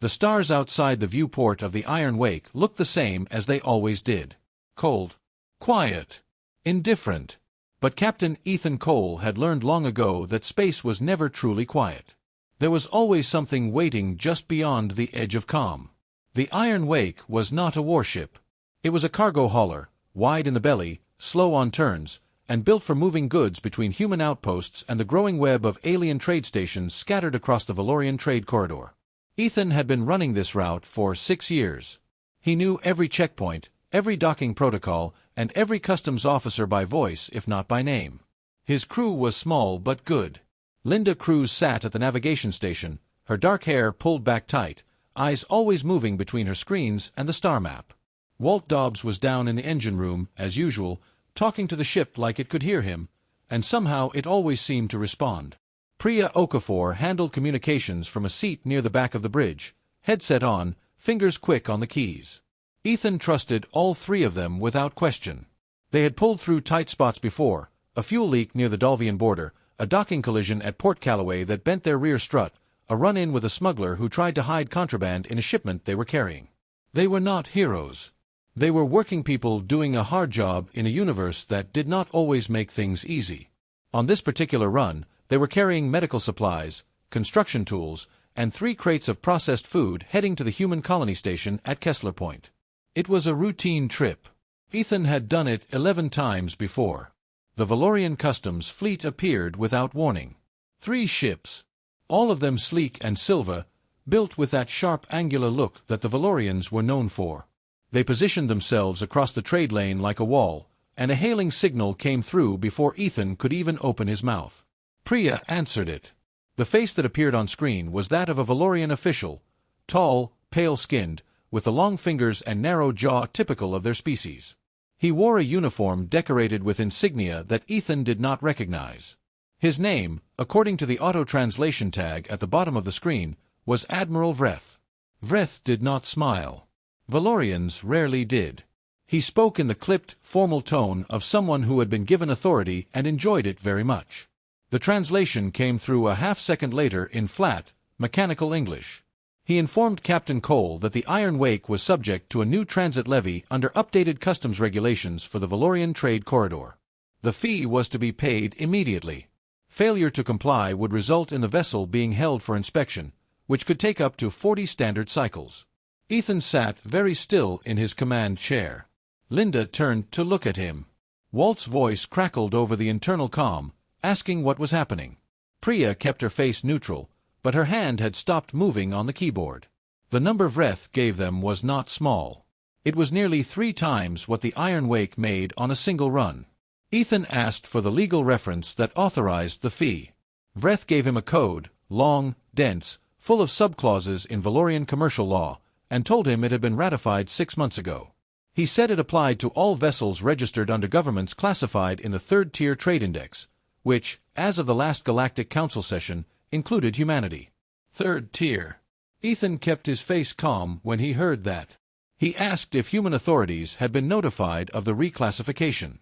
The stars outside the viewport of the Iron Wake looked the same as they always did. Cold. Quiet. Indifferent. But Captain Ethan Cole had learned long ago that space was never truly quiet. There was always something waiting just beyond the edge of calm. The Iron Wake was not a warship. It was a cargo hauler, wide in the belly, slow on turns, and built for moving goods between human outposts and the growing web of alien trade stations scattered across the Valorian trade corridor. Ethan had been running this route for 6 years. He knew every checkpoint, every docking protocol, and every customs officer by voice if not by name. His crew was small but good. Linda Cruz sat at the navigation station, her dark hair pulled back tight, eyes always moving between her screens and the star map. Walt Dobbs was down in the engine room, as usual, talking to the ship like it could hear him, and somehow it always seemed to respond. Priya Okafor handled communications from a seat near the back of the bridge, headset on, fingers quick on the keys. Ethan trusted all three of them without question. They had pulled through tight spots before, a fuel leak near the Dalvian border, a docking collision at Port Callaway that bent their rear strut, a run-in with a smuggler who tried to hide contraband in a shipment they were carrying. They were not heroes. They were working people doing a hard job in a universe that did not always make things easy. On this particular run, they were carrying medical supplies, construction tools, and 3 crates of processed food heading to the human colony station at Kessler Point. It was a routine trip. Ethan had done it 11 times before. The Valorian customs fleet appeared without warning. 3 ships. All of them sleek and silver, built with that sharp angular look that the Valorians were known for. They positioned themselves across the trade lane like a wall, and a hailing signal came through before Ethan could even open his mouth. Priya answered it. The face that appeared on screen was that of a Valorian official, tall, pale-skinned, with the long fingers and narrow jaw typical of their species. He wore a uniform decorated with insignia that Ethan did not recognize. His name, according to the auto-translation tag at the bottom of the screen, was Admiral Vreth. Vreth did not smile. Valorians rarely did. He spoke in the clipped, formal tone of someone who had been given authority and enjoyed it very much. The translation came through a half-second later in flat, mechanical English. He informed Captain Cole that the Iron Wake was subject to a new transit levy under updated customs regulations for the Valorian trade corridor. The fee was to be paid immediately. Failure to comply would result in the vessel being held for inspection, which could take up to 40 standard cycles. Ethan sat very still in his command chair. Linda turned to look at him. Walt's voice crackled over the internal comm, asking what was happening. Priya kept her face neutral, but her hand had stopped moving on the keyboard. The number Vreth gave them was not small. It was nearly 3 times what the Iron Wake made on a single run. Ethan asked for the legal reference that authorized the fee. Vreth gave him a code, long, dense, full of subclauses in Valorian commercial law, and told him it had been ratified 6 months ago. He said it applied to all vessels registered under governments classified in the 3rd-tier trade index, which, as of the last Galactic Council session, included humanity. 3rd tier. Ethan kept his face calm when he heard that. He asked if human authorities had been notified of the reclassification.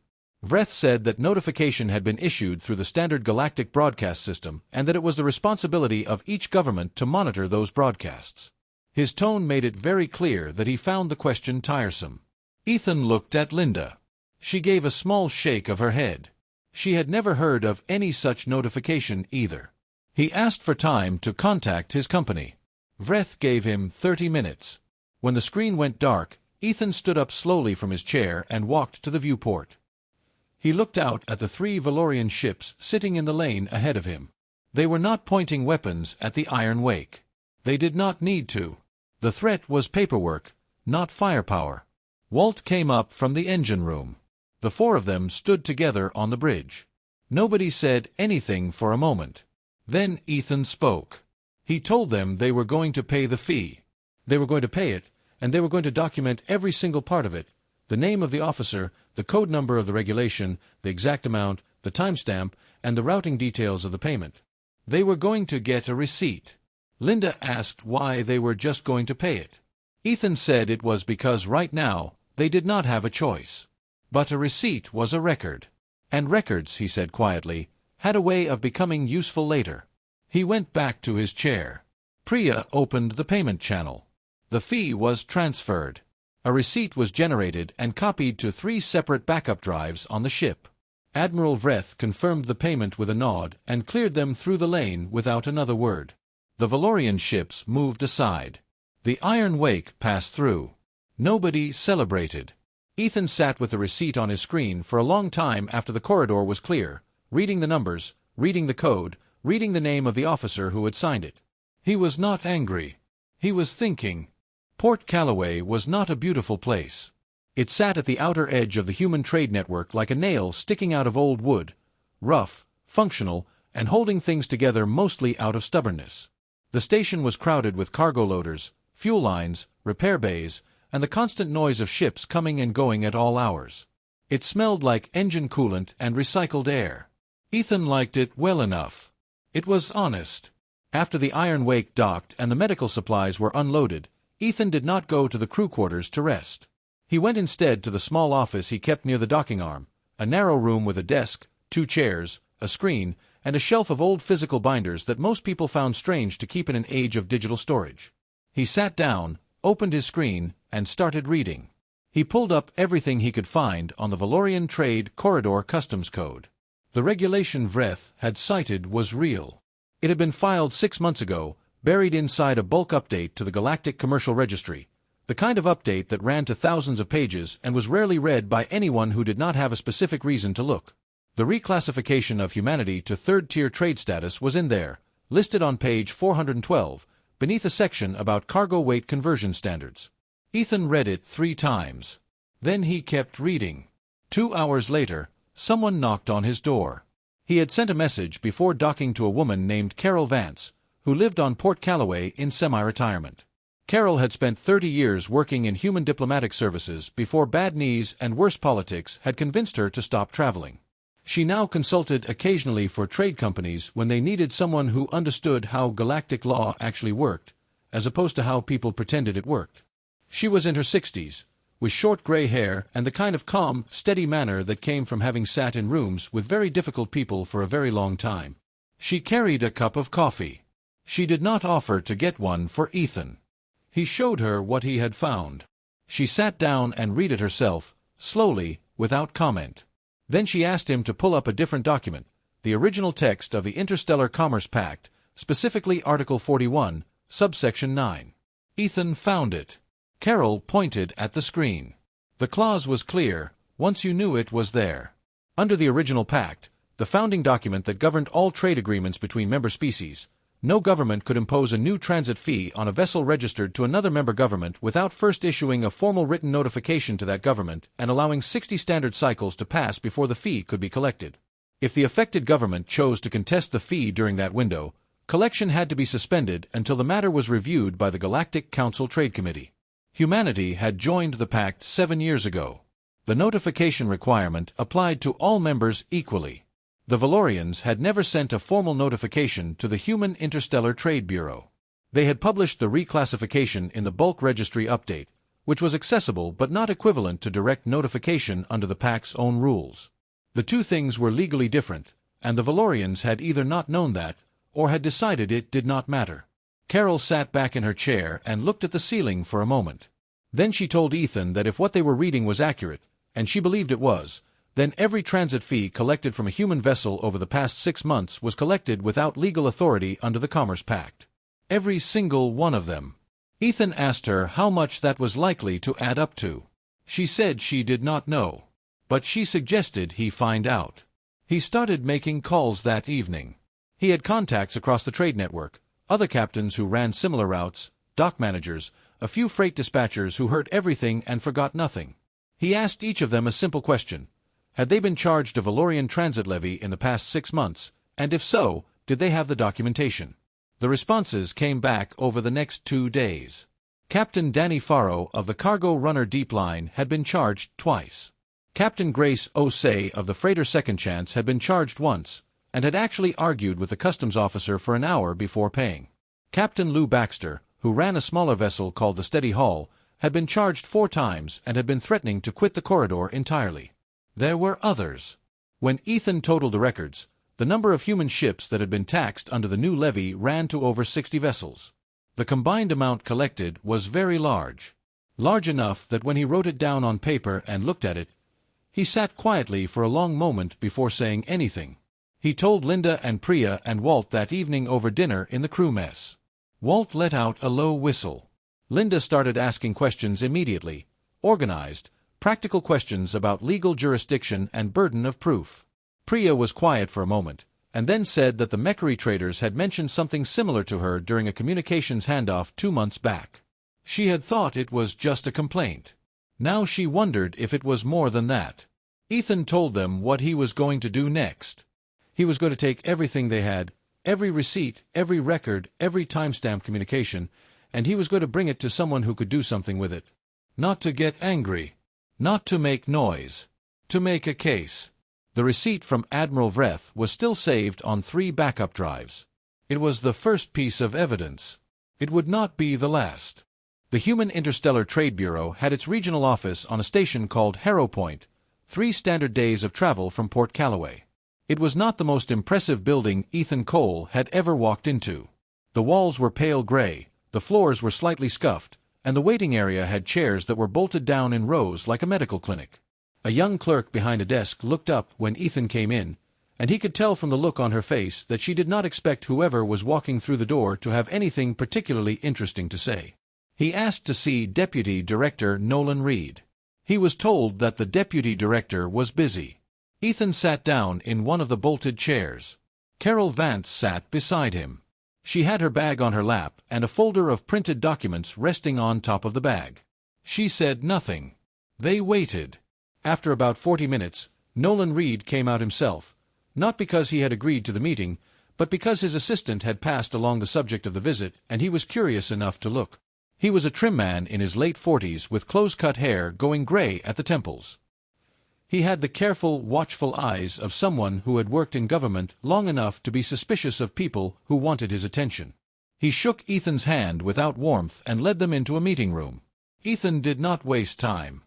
Vreth said that notification had been issued through the standard galactic broadcast system and that it was the responsibility of each government to monitor those broadcasts. His tone made it very clear that he found the question tiresome. Ethan looked at Linda. She gave a small shake of her head. She had never heard of any such notification either. He asked for time to contact his company. Vreth gave him 30 minutes. When the screen went dark, Ethan stood up slowly from his chair and walked to the viewport. He looked out at the 3 Valorian ships sitting in the lane ahead of him. They were not pointing weapons at the Iron Wake. They did not need to. The threat was paperwork, not firepower. Walt came up from the engine room. The 4 of them stood together on the bridge. Nobody said anything for a moment. Then Ethan spoke. He told them they were going to pay the fee. They were going to pay it, and they were going to document every single part of it, the name of the officer, the code number of the regulation, the exact amount, the timestamp, and the routing details of the payment. They were going to get a receipt. Linda asked why they were just going to pay it. Ethan said it was because right now they did not have a choice. But a receipt was a record. And records, he said quietly, had a way of becoming useful later. He went back to his chair. Priya opened the payment channel. The fee was transferred. A receipt was generated and copied to 3 separate backup drives on the ship. Admiral Vreth confirmed the payment with a nod and cleared them through the lane without another word. The Valorian ships moved aside. The Iron Wake passed through. Nobody celebrated. Ethan sat with the receipt on his screen for a long time after the corridor was clear, reading the numbers, reading the code, reading the name of the officer who had signed it. He was not angry. He was thinking. Port Callaway was not a beautiful place. It sat at the outer edge of the human trade network like a nail sticking out of old wood, rough, functional, and holding things together mostly out of stubbornness. The station was crowded with cargo loaders, fuel lines, repair bays, and the constant noise of ships coming and going at all hours. It smelled like engine coolant and recycled air. Ethan liked it well enough. It was honest. After the Iron Wake docked and the medical supplies were unloaded, Ethan did not go to the crew quarters to rest. He went instead to the small office he kept near the docking arm, a narrow room with a desk, 2 chairs, a screen, and a shelf of old physical binders that most people found strange to keep in an age of digital storage. He sat down, opened his screen, and started reading. He pulled up everything he could find on the Valorian Trade Corridor Customs Code. The regulation Vreth had cited was real. It had been filed 6 months ago, buried inside a bulk update to the Galactic Commercial Registry, the kind of update that ran to thousands of pages and was rarely read by anyone who did not have a specific reason to look. The reclassification of humanity to third-tier trade status was in there, listed on page 412, beneath a section about cargo weight conversion standards. Ethan read it 3 times. Then he kept reading. 2 hours later, someone knocked on his door. He had sent a message before docking to a woman named Carol Vance, who lived on Port Callaway in semi-retirement. Carol had spent 30 years working in human diplomatic services before bad knees and worse politics had convinced her to stop traveling. She now consulted occasionally for trade companies when they needed someone who understood how galactic law actually worked, as opposed to how people pretended it worked. She was in her 60s, with short gray hair and the kind of calm, steady manner that came from having sat in rooms with very difficult people for a very long time. She carried a cup of coffee. She did not offer to get one for Ethan. He showed her what he had found. She sat down and read it herself, slowly, without comment. Then she asked him to pull up a different document, the original text of the Interstellar Commerce Pact, specifically Article 41, subsection 9. Ethan found it. Carol pointed at the screen. The clause was clear, once you knew it was there. Under the original pact, the founding document that governed all trade agreements between member species, no government could impose a new transit fee on a vessel registered to another member government without first issuing a formal written notification to that government and allowing 60 standard cycles to pass before the fee could be collected. If the affected government chose to contest the fee during that window, collection had to be suspended until the matter was reviewed by the Galactic Council Trade Committee. Humanity had joined the pact 7 years ago. The notification requirement applied to all members equally. The Valorians had never sent a formal notification to the Human Interstellar Trade Bureau. They had published the reclassification in the bulk registry update, which was accessible but not equivalent to direct notification under the Pact's own rules. The two things were legally different, and the Valorians had either not known that, or had decided it did not matter. Carol sat back in her chair and looked at the ceiling for a moment. Then she told Ethan that if what they were reading was accurate, and she believed it was, then every transit fee collected from a human vessel over the past 6 months was collected without legal authority under the Commerce Pact. Every single one of them. Ethan asked her how much that was likely to add up to. She said she did not know, but she suggested he find out. He started making calls that evening. He had contacts across the trade network, other captains who ran similar routes, dock managers, a few freight dispatchers who heard everything and forgot nothing. He asked each of them a simple question. Had they been charged a Valorian transit levy in the past 6 months, and if so, did they have the documentation? The responses came back over the next 2 days. Captain Danny Farrow of the Cargo Runner Deep Line had been charged twice. Captain Grace Osei of the freighter Second Chance had been charged once, and had actually argued with the customs officer for an hour before paying. Captain Lou Baxter, who ran a smaller vessel called the Steady Haul, had been charged 4 times and had been threatening to quit the corridor entirely. There were others. When Ethan totaled the records, the number of human ships that had been taxed under the new levy ran to over 60 vessels. The combined amount collected was very large. Large enough that when he wrote it down on paper and looked at it, he sat quietly for a long moment before saying anything. He told Linda and Priya and Walt that evening over dinner in the crew mess. Walt let out a low whistle. Linda started asking questions immediately, organized, practical questions about legal jurisdiction and burden of proof. Priya was quiet for a moment, and then said that the Mechary traders had mentioned something similar to her during a communications handoff 2 months back. She had thought it was just a complaint. Now she wondered if it was more than that. Ethan told them what he was going to do next. He was going to take everything they had, every receipt, every record, every timestamp communication, and he was going to bring it to someone who could do something with it. Not to get angry. Not to make noise. To make a case. The receipt from Admiral Vreth was still saved on 3 backup drives. It was the first piece of evidence. It would not be the last. The Human Interstellar Trade Bureau had its regional office on a station called Harrow Point, 3 standard days of travel from Port Callaway. It was not the most impressive building Ethan Cole had ever walked into. The walls were pale gray, the floors were slightly scuffed, and the waiting area had chairs that were bolted down in rows like a medical clinic. A young clerk behind a desk looked up when Ethan came in, and he could tell from the look on her face that she did not expect whoever was walking through the door to have anything particularly interesting to say. He asked to see Deputy Director Nolan Reed. He was told that the Deputy Director was busy. Ethan sat down in one of the bolted chairs. Carol Vance sat beside him. She had her bag on her lap and a folder of printed documents resting on top of the bag. She said nothing. They waited. After about 40 minutes, Nolan Reed came out himself, not because he had agreed to the meeting, but because his assistant had passed along the subject of the visit and he was curious enough to look. He was a trim man in his late 40s with close-cut hair going gray at the temples. He had the careful, watchful eyes of someone who had worked in government long enough to be suspicious of people who wanted his attention. He shook Ethan's hand without warmth and led them into a meeting room. Ethan did not waste time.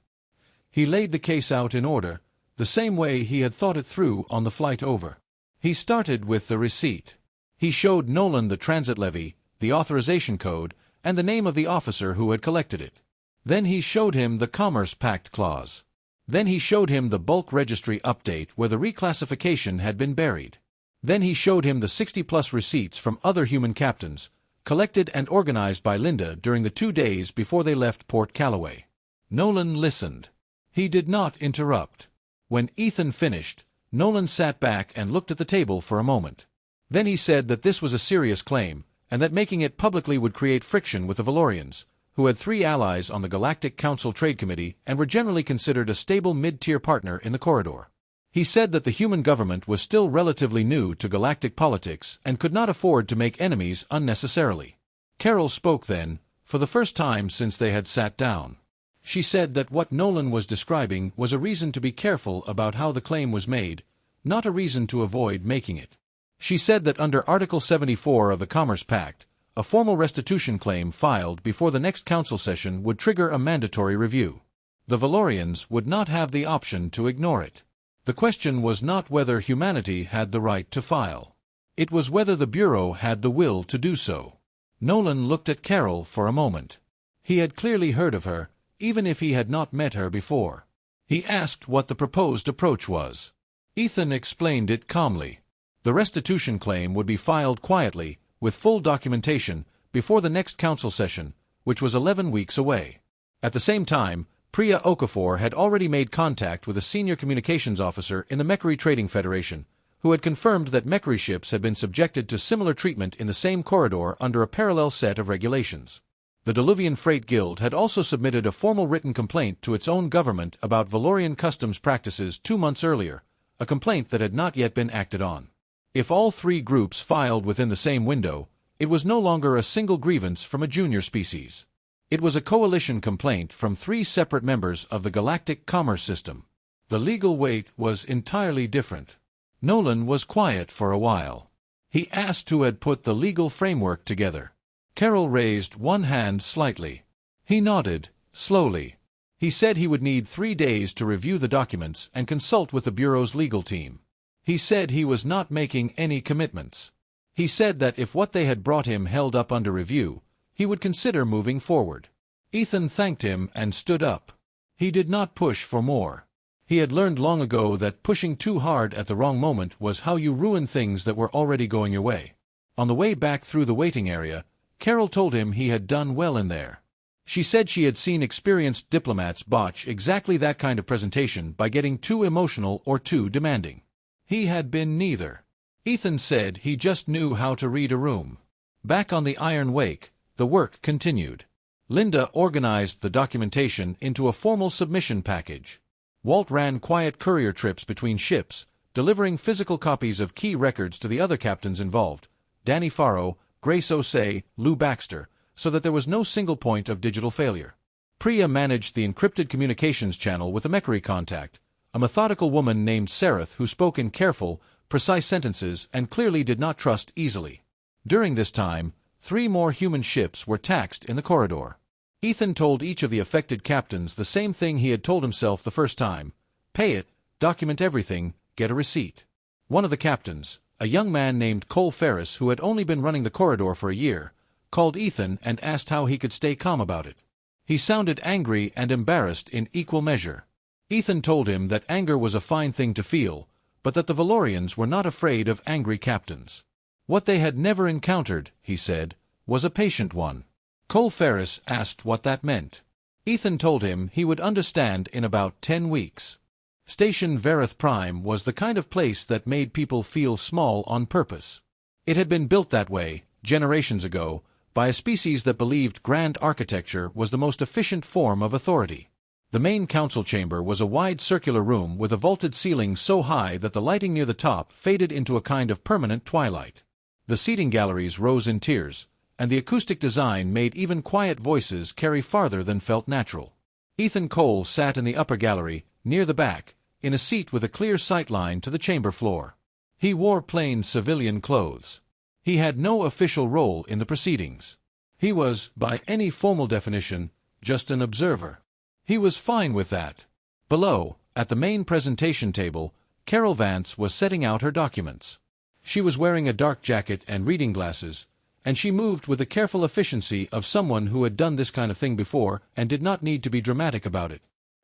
He laid the case out in order, the same way he had thought it through on the flight over. He started with the receipt. He showed Nolan the transit levy, the authorization code, and the name of the officer who had collected it. Then he showed him the Commerce Pact clause. Then he showed him the bulk registry update where the reclassification had been buried. Then he showed him the 60-plus receipts from other human captains, collected and organized by Linda during the 2 days before they left Port Callaway. Nolan listened. He did not interrupt. When Ethan finished, Nolan sat back and looked at the table for a moment. Then he said that this was a serious claim, and that making it publicly would create friction with the Valorians, who had 3 allies on the Galactic Council Trade Committee and were generally considered a stable mid-tier partner in the corridor. He said that the human government was still relatively new to galactic politics and could not afford to make enemies unnecessarily. Carol spoke then, for the first time since they had sat down. She said that what Nolan was describing was a reason to be careful about how the claim was made, not a reason to avoid making it. She said that under Article 74 of the Commerce Pact, a formal restitution claim filed before the next council session would trigger a mandatory review. The Valorians would not have the option to ignore it. The question was not whether humanity had the right to file. It was whether the Bureau had the will to do so. Nolan looked at Carol for a moment. He had clearly heard of her, even if he had not met her before. He asked what the proposed approach was. Ethan explained it calmly. The restitution claim would be filed quietly, with full documentation, before the next council session, which was 11 weeks away. At the same time, Priya Okafor had already made contact with a senior communications officer in the Mechary Trading Federation, who had confirmed that Mechary ships had been subjected to similar treatment in the same corridor under a parallel set of regulations. The Diluvian Freight Guild had also submitted a formal written complaint to its own government about Valorian customs practices 2 months earlier, a complaint that had not yet been acted on. If all 3 groups filed within the same window, it was no longer a single grievance from a junior species. It was a coalition complaint from 3 separate members of the galactic commerce system. The legal weight was entirely different. Nolan was quiet for a while. He asked who had put the legal framework together. Carol raised one hand slightly. He nodded, slowly. He said he would need 3 days to review the documents and consult with the Bureau's legal team. He said he was not making any commitments. He said that if what they had brought him held up under review, he would consider moving forward. Ethan thanked him and stood up. He did not push for more. He had learned long ago that pushing too hard at the wrong moment was how you ruin things that were already going your way. On the way back through the waiting area, Carol told him he had done well in there. She said she had seen experienced diplomats botch exactly that kind of presentation by getting too emotional or too demanding. He had been neither. Ethan said he just knew how to read a room. Back on the Iron Wake, the work continued. Linda organized the documentation into a formal submission package. Walt ran quiet courier trips between ships, delivering physical copies of key records to the other captains involved, Danny Farrow, Grace O'Say, Lou Baxter, so that there was no single point of digital failure. Priya managed the encrypted communications channel with a Mechari contact, a methodical woman named Sereth who spoke in careful, precise sentences and clearly did not trust easily. During this time, 3 more human ships were taxed in the corridor. Ethan told each of the affected captains the same thing he had told himself the first time: pay it, document everything, get a receipt. One of the captains, a young man named Cole Ferris who had only been running the corridor for a year, called Ethan and asked how he could stay calm about it. He sounded angry and embarrassed in equal measure. Ethan told him that anger was a fine thing to feel, but that the Valorians were not afraid of angry captains. What they had never encountered, he said, was a patient one. Cole Ferris asked what that meant. Ethan told him he would understand in about 10 weeks. Station Verith Prime was the kind of place that made people feel small on purpose. It had been built that way, generations ago, by a species that believed grand architecture was the most efficient form of authority. The main council chamber was a wide circular room with a vaulted ceiling so high that the lighting near the top faded into a kind of permanent twilight. The seating galleries rose in tiers, and the acoustic design made even quiet voices carry farther than felt natural. Ethan Cole sat in the upper gallery, near the back, in a seat with a clear sight line to the chamber floor. He wore plain civilian clothes. He had no official role in the proceedings. He was, by any formal definition, just an observer. He was fine with that. Below, at the main presentation table, Carol Vance was setting out her documents. She was wearing a dark jacket and reading glasses, and she moved with the careful efficiency of someone who had done this kind of thing before and did not need to be dramatic about it.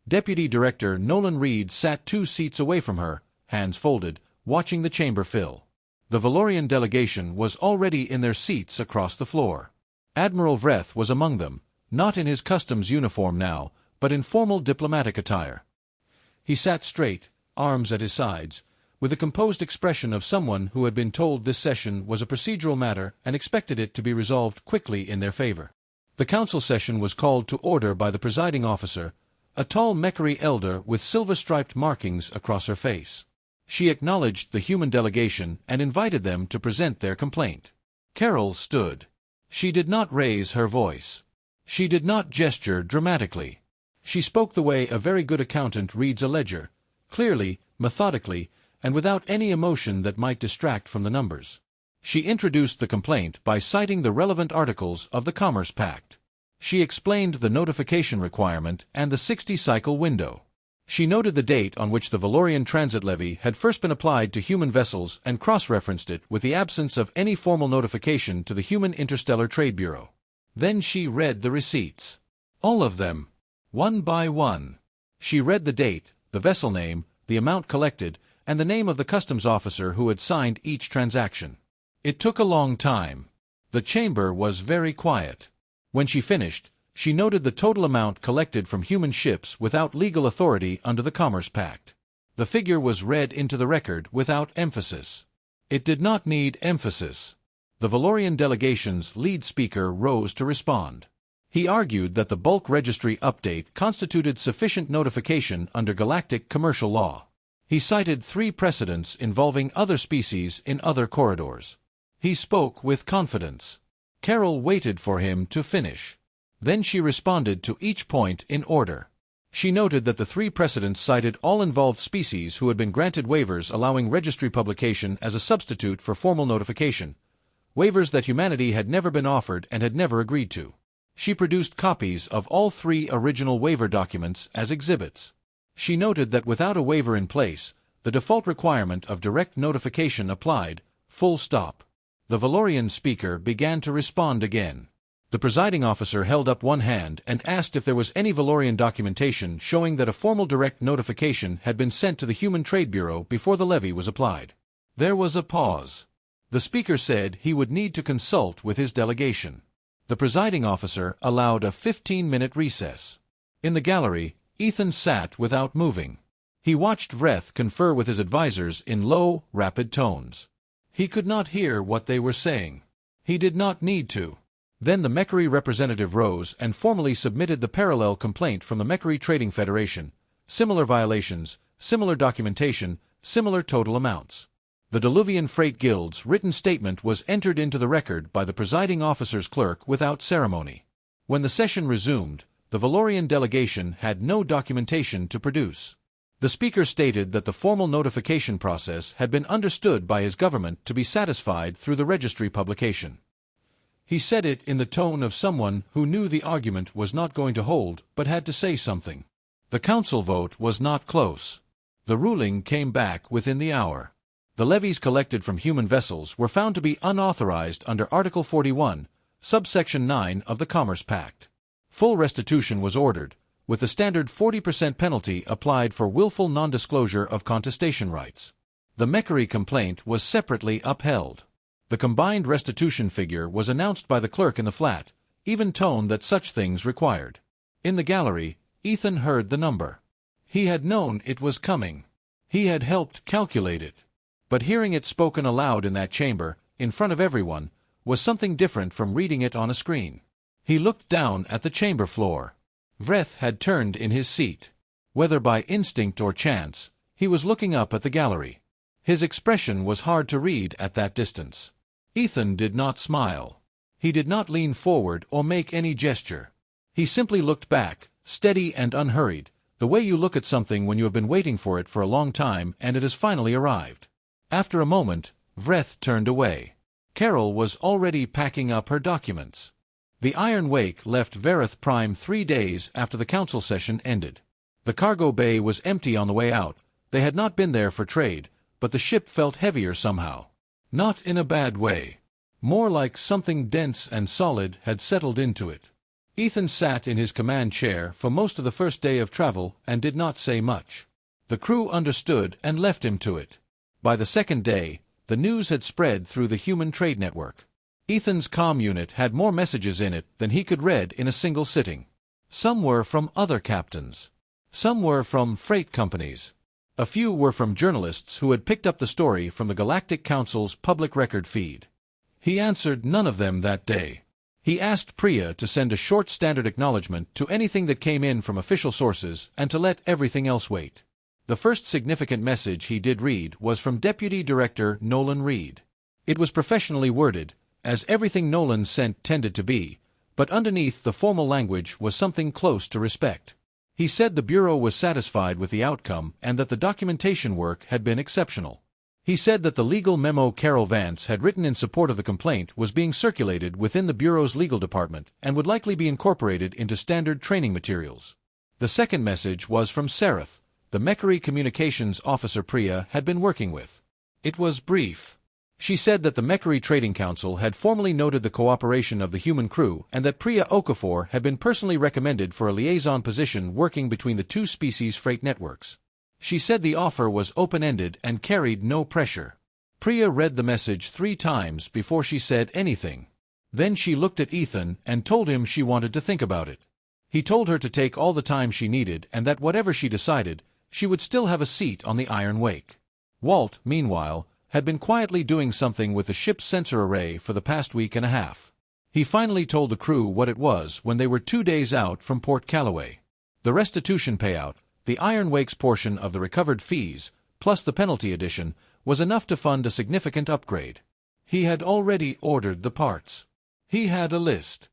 Deputy Director Nolan Reed sat 2 seats away from her, hands folded, watching the chamber fill. The Valorian delegation was already in their seats across the floor. Admiral Vreth was among them, not in his customs uniform now, but in formal diplomatic attire. He sat straight, arms at his sides, with the composed expression of someone who had been told this session was a procedural matter and expected it to be resolved quickly in their favor. The council session was called to order by the presiding officer, a tall Mechari elder with silver-striped markings across her face. She acknowledged the human delegation and invited them to present their complaint. Carol stood. She did not raise her voice. She did not gesture dramatically. She spoke the way a very good accountant reads a ledger, clearly, methodically, and without any emotion that might distract from the numbers. She introduced the complaint by citing the relevant articles of the Commerce Pact. She explained the notification requirement and the 60-cycle window. She noted the date on which the Valorian transit levy had first been applied to human vessels and cross-referenced it with the absence of any formal notification to the Human Interstellar Trade Bureau. Then she read the receipts. All of them. One by one. She read the date, the vessel name, the amount collected, and the name of the customs officer who had signed each transaction. It took a long time. The chamber was very quiet. When she finished, she noted the total amount collected from human ships without legal authority under the Commerce Pact. The figure was read into the record without emphasis. It did not need emphasis. The Valorian delegation's lead speaker rose to respond. He argued that the bulk registry update constituted sufficient notification under galactic commercial law. He cited 3 precedents involving other species in other corridors. He spoke with confidence. Carol waited for him to finish. Then she responded to each point in order. She noted that the 3 precedents cited all involved species who had been granted waivers allowing registry publication as a substitute for formal notification, waivers that humanity had never been offered and had never agreed to. She produced copies of all 3 original waiver documents as exhibits. She noted that without a waiver in place, the default requirement of direct notification applied, full stop. The Valorian speaker began to respond again. The presiding officer held up one hand and asked if there was any Valorian documentation showing that a formal direct notification had been sent to the Human Trade Bureau before the levy was applied. There was a pause. The speaker said he would need to consult with his delegation. The presiding officer allowed a 15-minute recess. In the gallery, Ethan sat without moving. He watched Vreth confer with his advisors in low, rapid tones. He could not hear what they were saying. He did not need to. Then the Mechari representative rose and formally submitted the parallel complaint from the Mechari Trading Federation. Similar violations, similar documentation, similar total amounts. The Diluvian Freight Guild's written statement was entered into the record by the presiding officer's clerk without ceremony. When the session resumed, the Valorian delegation had no documentation to produce. The speaker stated that the formal notification process had been understood by his government to be satisfied through the registry publication. He said it in the tone of someone who knew the argument was not going to hold but had to say something. The council vote was not close. The ruling came back within the hour. The levies collected from human vessels were found to be unauthorized under Article 41, subsection 9 of the Commerce Pact. Full restitution was ordered, with the standard 40% penalty applied for willful non-disclosure of contestation rights. The Mechari complaint was separately upheld. The combined restitution figure was announced by the clerk in the flat, even tone that such things required. In the gallery, Ethan heard the number. He had known it was coming. He had helped calculate it. But hearing it spoken aloud in that chamber, in front of everyone, was something different from reading it on a screen. He looked down at the chamber floor. Vreth had turned in his seat. Whether by instinct or chance, he was looking up at the gallery. His expression was hard to read at that distance. Ethan did not smile. He did not lean forward or make any gesture. He simply looked back, steady and unhurried, the way you look at something when you have been waiting for it for a long time and it has finally arrived. After a moment, Vreth turned away. Carol was already packing up her documents. The Iron Wake left Verith Prime 3 days after the council session ended. The cargo bay was empty on the way out. They had not been there for trade, but the ship felt heavier somehow. Not in a bad way. More like something dense and solid had settled into it. Ethan sat in his command chair for most of the first day of travel and did not say much. The crew understood and left him to it. By the second day, the news had spread through the human trade network. Ethan's comm unit had more messages in it than he could read in a single sitting. Some were from other captains. Some were from freight companies. A few were from journalists who had picked up the story from the Galactic Council's public record feed. He answered none of them that day. He asked Priya to send a short standard acknowledgement to anything that came in from official sources and to let everything else wait. The first significant message he did read was from Deputy Director Nolan Reed. It was professionally worded, as everything Nolan sent tended to be, but underneath the formal language was something close to respect. He said the Bureau was satisfied with the outcome and that the documentation work had been exceptional. He said that the legal memo Carol Vance had written in support of the complaint was being circulated within the Bureau's legal department and would likely be incorporated into standard training materials. The second message was from Seraph, the Mechari communications officer Priya had been working with. It was brief. She said that the Mechari Trading Council had formally noted the cooperation of the human crew and that Priya Okafor had been personally recommended for a liaison position working between the two species freight networks. She said the offer was open-ended and carried no pressure. Priya read the message 3 times before she said anything. Then she looked at Ethan and told him she wanted to think about it. He told her to take all the time she needed and that whatever she decided, she would still have a seat on the Iron Wake. Walt, meanwhile, had been quietly doing something with the ship's sensor array for the past week and a half. He finally told the crew what it was when they were 2 days out from Port Callaway. The restitution payout, the Iron Wake's portion of the recovered fees, plus the penalty addition, was enough to fund a significant upgrade. He had already ordered the parts. He had a list.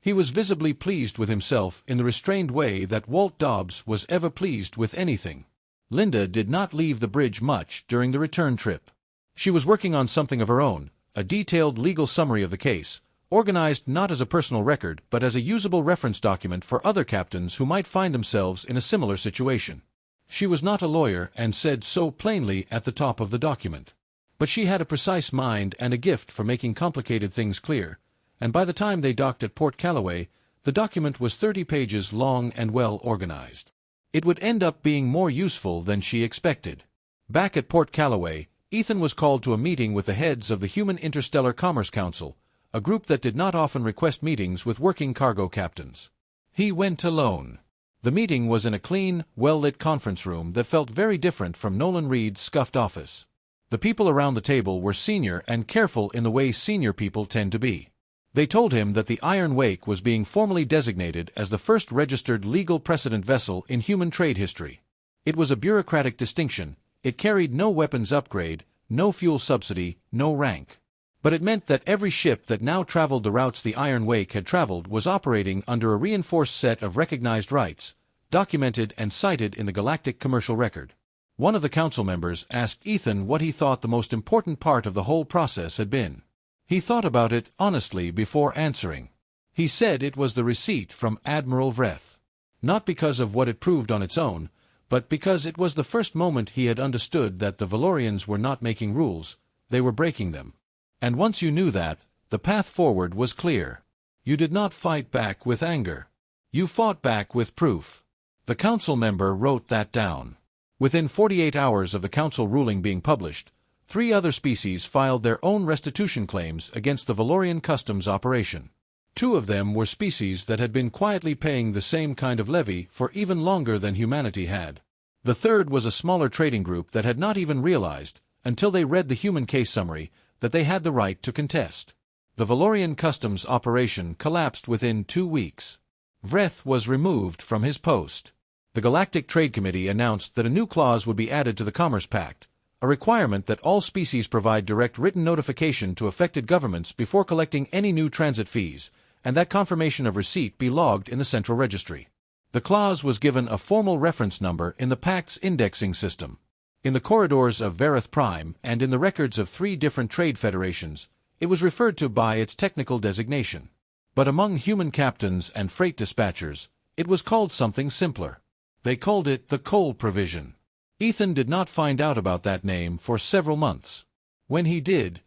He was visibly pleased with himself in the restrained way that Walt Dobbs was ever pleased with anything. Linda did not leave the bridge much during the return trip. She was working on something of her own, a detailed legal summary of the case, organized not as a personal record but as a usable reference document for other captains who might find themselves in a similar situation. She was not a lawyer and said so plainly at the top of the document. But she had a precise mind and a gift for making complicated things clear, and by the time they docked at Port Callaway, the document was 30 pages long and well organized. It would end up being more useful than she expected. Back at Port Callaway, Ethan was called to a meeting with the heads of the Human Interstellar Commerce Council, a group that did not often request meetings with working cargo captains. He went alone. The meeting was in a clean, well-lit conference room that felt very different from Nolan Reed's scuffed office. The people around the table were senior and careful in the way senior people tend to be. They told him that the Iron Wake was being formally designated as the first registered legal precedent vessel in human trade history. It was a bureaucratic distinction. It carried no weapons upgrade, no fuel subsidy, no rank. But it meant that every ship that now traveled the routes the Iron Wake had traveled was operating under a reinforced set of recognized rights, documented and cited in the Galactic Commercial Record. One of the council members asked Ethan what he thought the most important part of the whole process had been. He thought about it honestly before answering. He said it was the receipt from Admiral Vreth. Not because of what it proved on its own, but because it was the first moment he had understood that the Valorians were not making rules, they were breaking them. And once you knew that, the path forward was clear. You did not fight back with anger. You fought back with proof. The council member wrote that down. Within 48 hours of the council ruling being published, 3 other species filed their own restitution claims against the Valorian customs operation. 2 of them were species that had been quietly paying the same kind of levy for even longer than humanity had. The third was a smaller trading group that had not even realized, until they read the human case summary, that they had the right to contest. The Valorian customs operation collapsed within 2 weeks. Vreth was removed from his post. The Galactic Trade Committee announced that a new clause would be added to the Commerce Pact, a requirement that all species provide direct written notification to affected governments before collecting any new transit fees, and that confirmation of receipt be logged in the Central Registry. The clause was given a formal reference number in the Pact's indexing system. In the corridors of Verith Prime and in the records of 3 different trade federations, it was referred to by its technical designation. But among human captains and freight dispatchers, it was called something simpler. They called it the coal provision. Ethan did not find out about that name for several months. When he did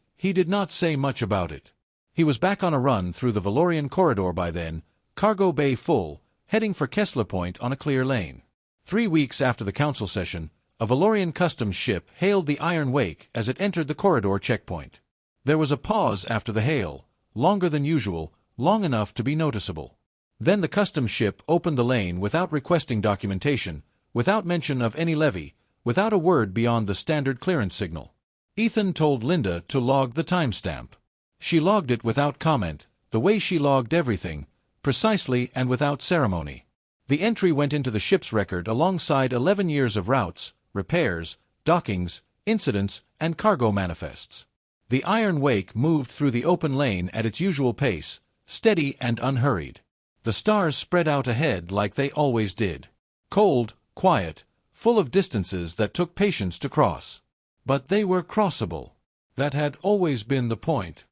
not say much about it. He was back on a run through the Valorian corridor by then, cargo bay full, heading for Kessler Point on a clear lane. 3 weeks after the council session, a Valorian customs ship hailed the Iron Wake as it entered the corridor checkpoint. There was a pause after the hail, longer than usual, long enough to be noticeable. Then the customs ship opened the lane without requesting documentation, without mention of any levy, without a word beyond the standard clearance signal. Ethan told Linda to log the timestamp. She logged it without comment, the way she logged everything, precisely and without ceremony. The entry went into the ship's record alongside 11 years of routes, repairs, dockings, incidents, and cargo manifests. The Iron Wake moved through the open lane at its usual pace, steady and unhurried. The stars spread out ahead like they always did. Cold, quiet, full of distances that took patience to cross. But they were crossable. That had always been the point.